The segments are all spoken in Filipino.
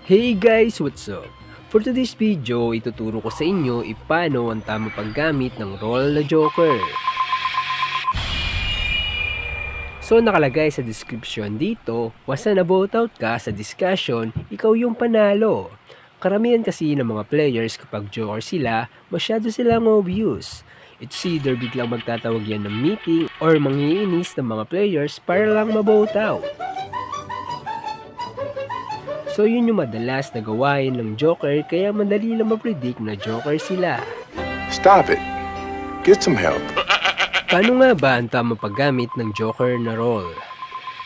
Hey guys, what's up? For today's video, ituturo ko sa inyo paano ang tamang paggamit ng role na Joker. So nakalagay sa description dito, once na vote out ka sa discussion, ikaw yung panalo. Karamihan kasi ng mga players kapag Joker sila, masyado silang obvious. It's either biglang magtatawag yan ng meeting or mangiinis ng mga players para lang ma-vote out. So yun yung madalas na gawain ng Joker kaya madali lang ma-predict na Joker sila. Stop it. Get some help. Paano nga ba ang tamang paggamit ng Joker na role?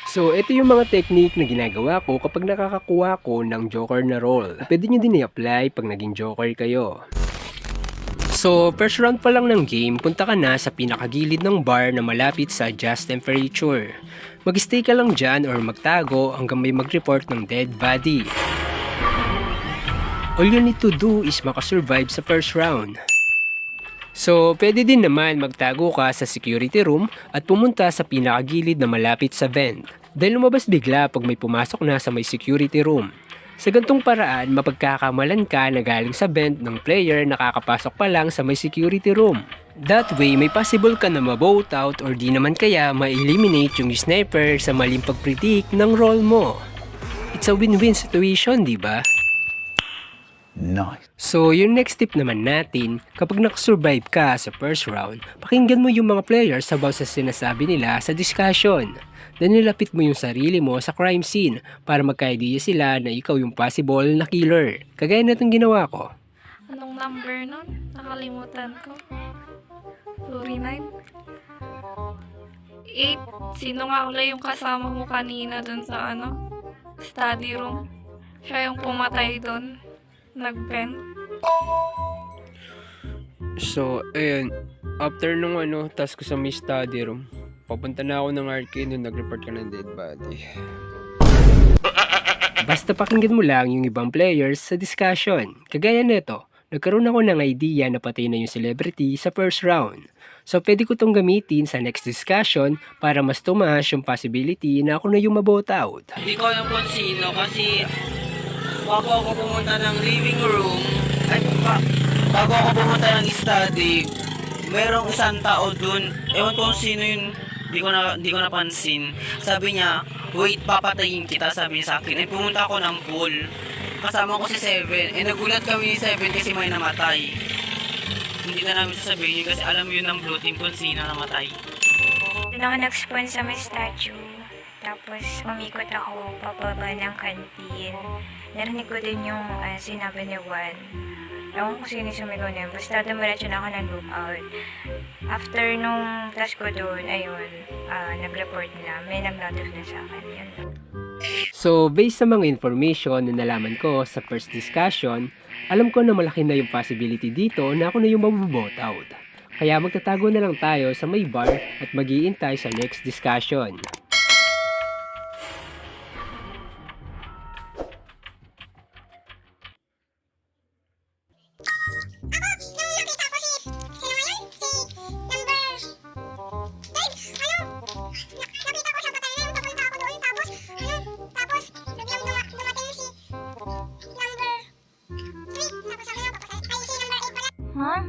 So ito yung mga technique na ginagawa ko kapag nakakakuha ko ng Joker na role. Pwede nyo din i-apply pag naging Joker kayo. So first round pa lang ng game, punta ka na sa pinakagilid ng bar na malapit sa adjust temperature. Mag-stay ka lang dyan or magtago hanggang may mag-report ng dead body. All you need to do is makasurvive sa first round. So, pwede din naman magtago ka sa security room at pumunta sa pinakagilid na malapit sa vent. Dahil lumabas bigla pag may pumasok na sa may security room. Sa gantong paraan, mapagkakamalan ka na galing sa vent ng player na kakapasok pa lang sa may security room. That way, may possible ka na ma-vote out or di naman kaya ma-eliminate yung sniper sa maling pag-predict ng role mo. It's a win-win situation, di ba? Nice. So, yung next tip naman natin, kapag nakasurvive ka sa first round, pakinggan mo yung mga players about sa sinasabi nila sa discussion. Then nilapit mo yung sarili mo sa crime scene para magka-idea sila na ikaw yung possible na killer. Kagaya na itong ginawa ko. Anong number nun? Nakalimutan ko. 49? 8. Sino nga ulit yung kasama mo kanina dun sa study room? Siya yung pumatay dun. Nag-pen. So, ayun. After nung task ko sa may study room, papunta na ako ng arcade nung nag-report ka ng dead body. Basta pakinggan mo lang yung ibang players sa discussion. Kagaya nito, nagkaroon ako ng idea na patay na yung celebrity sa first round. So pwede ko tong gamitin sa next discussion para mas tumaas yung possibility na ako na yung ma-vote out. Hindi ko alam kung sino kasi bago ako pumunta ng living room, bago ako pumunta ng study, merong isang tao dun, ewan ko kung sino yun, hindi ko napansin. Sabi niya, wait, papatayin kita, sabi niya sa akin. Eh, pumunta ako ng pool. Kasama ko si Seven. Eh, nagulat kami ni Seven kasi may namatay. Hindi na namin sasabihin yun kasi alam yun ng blue team kung sino namatay. Doon ako nag-spawn sa may statue. Tapos, umikot ako pababa ng kantin. Narinig ko din yung sinabi ni Juan. Ewan ko sino sumigaw na yun. Basta dumiretso na ako ng lookout. After nung task ko doon, ayun, nag-report na. May nag-notif na sa akin. Yun. So, based sa mga information na nalaman ko sa first discussion, alam ko na malaki na yung possibility dito na ako na yung mabubote out. Kaya magtatago na lang tayo sa may bar at mag-iintay sa next discussion. Ha?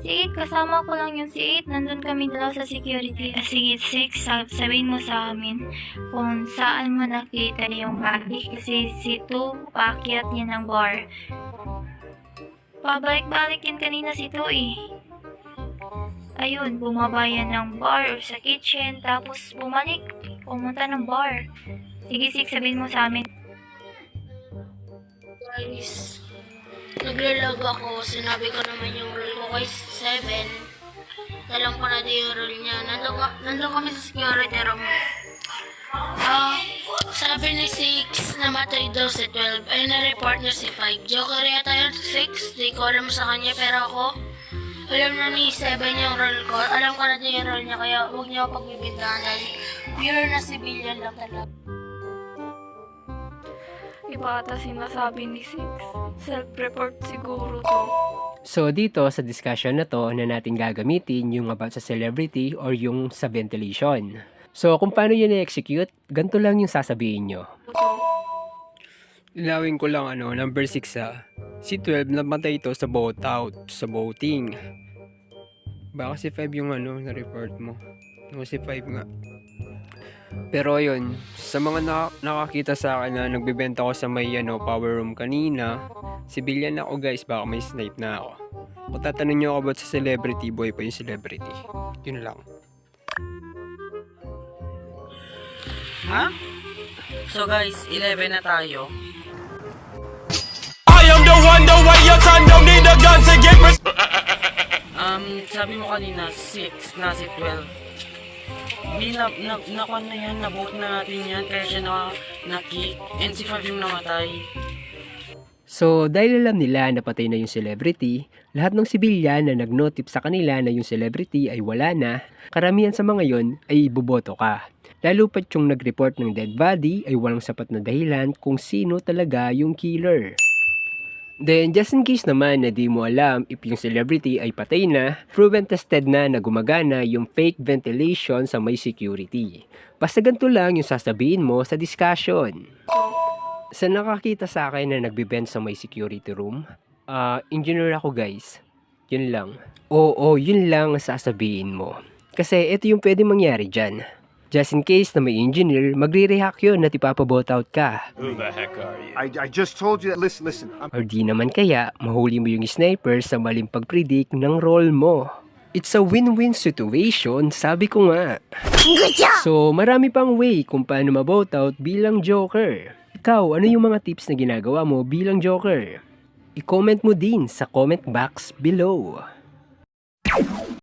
Si 8, kasama ko lang yung si 8. Nandun kami dalawa sa security. Sige, 6, sabihin mo sa amin kung saan mo nakita yung body. Kasi si 2, paakyat niya ng bar. Pabalik-balik yan kanina si 2 eh. Ayun, bumaba yan ng bar sa kitchen. Tapos bumalik, pumunta ng bar. Sige, 6, sabihin mo sa amin. Guys, naglalag ako. Sinabi ko naman yung role ko kay Seven. Alam ko na din yung role niya. Nandun kami sa security room. Sabi ni 6, namatay daw si 12. Ay, na-report niya si 5. Joker yata yung 6. Di ko alam sa kanya, pero ako, alam na ni 7 yung role ko. Alam ko na din yung role niya, kaya huwag niyo ako pagbibintangan dahil pure na civilian lang talaga. Iba ata sinasabi ni 6. Self-report siguro to. So dito sa discussion na to na natin gagamitin yung about sa celebrity or yung sa ventilation. So kung paano yun i-execute, ganito lang yung sasabihin nyo. Ilawin ko lang number 6 ha. Si 12 namatay ito sa boat out, sa boating. Baka si 5 yung na-report mo. No, si 5 nga. Pero ayun, sa mga nakakita sa akin na nagbebenta ko sa may power room kanina, civilian ako guys, baka may snipe na ako. Kung tatanong nyo ako about sa celebrity, boy pa yung celebrity. Yun lang. Ha? So guys, 11 na tayo. Sabi mo kanina, 6 na si 12. Nakuha na yan, nabuot na natin yan, kaya siya na-kick, and si 5 yung namatay. So, dahil alam nila na patay na yung celebrity, lahat ng sibilyan na nag-notif sa kanila na yung celebrity ay wala na, karamihan sa mga yon ay iboboto ka. Lalo pat yung nag-report ng dead body ay walang sapat na dahilan kung sino talaga yung killer. Then, just in case naman na di mo alam if yung celebrity ay patay na, proven tested na gumagana yung fake ventilation sa may security. Basta ganito lang yung sasabihin mo sa discussion. Sa nakakita sa akin na nagbibend sa may security room, engineer ako guys. Yun lang. Oo, yun lang ang sasabihin mo. Kasi ito yung pwede mangyari dyan. Just in case na may engineer, magre-react yun na tipapabot out ka. I just told you that. Listen. Or di naman kaya, mahuli mo yung sniper sa maling pag-predict ng role mo. It's a win-win situation, sabi ko nga. So, marami pang way kung paano mabout out bilang Joker. Ikaw, ano yung mga tips na ginagawa mo bilang Joker? I-comment mo din sa comment box below.